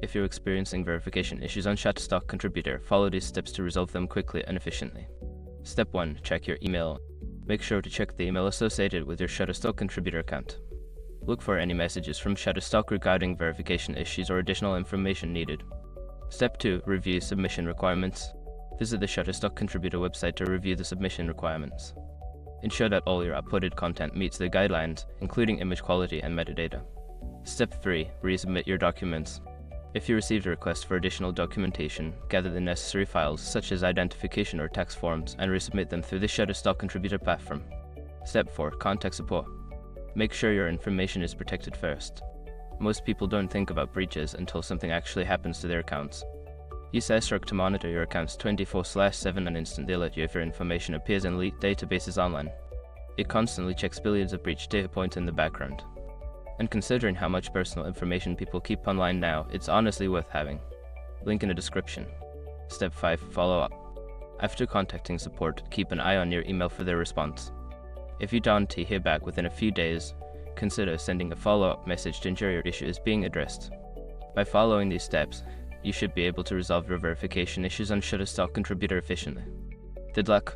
If you're experiencing verification issues on Shutterstock contributor, follow these steps to resolve them quickly and efficiently. Step 1. Check your email. Make sure to check the email associated with your Shutterstock contributor account. Look for any messages from Shutterstock regarding verification issues or additional information needed. Step 2. Review submission requirements. Visit the Shutterstock contributor website to review the submission requirements. Ensure that all your uploaded content meets the guidelines, including image quality and metadata. Step 3. Resubmit your documents. If you received a request for additional documentation, gather the necessary files such as identification or tax forms and resubmit them through the Shutterstock contributor platform. Step 4. Contact support. Make sure your information is protected first. Most people don't think about breaches until something actually happens to their accounts. Use Shutterstock to monitor your accounts 24/7 and instantly alert you if your information appears in leaked databases online. It constantly checks billions of breach data points in the background. And considering how much personal information people keep online now, it's honestly worth having. Link in the description. Step 5. Follow up. After contacting support, keep an eye on your email for their response. If you don't hear back within a few days, consider sending a follow-up message to ensure your issue is being addressed. By following these steps, you should be able to resolve your verification issues on Shutterstock contributor efficiently. Good luck!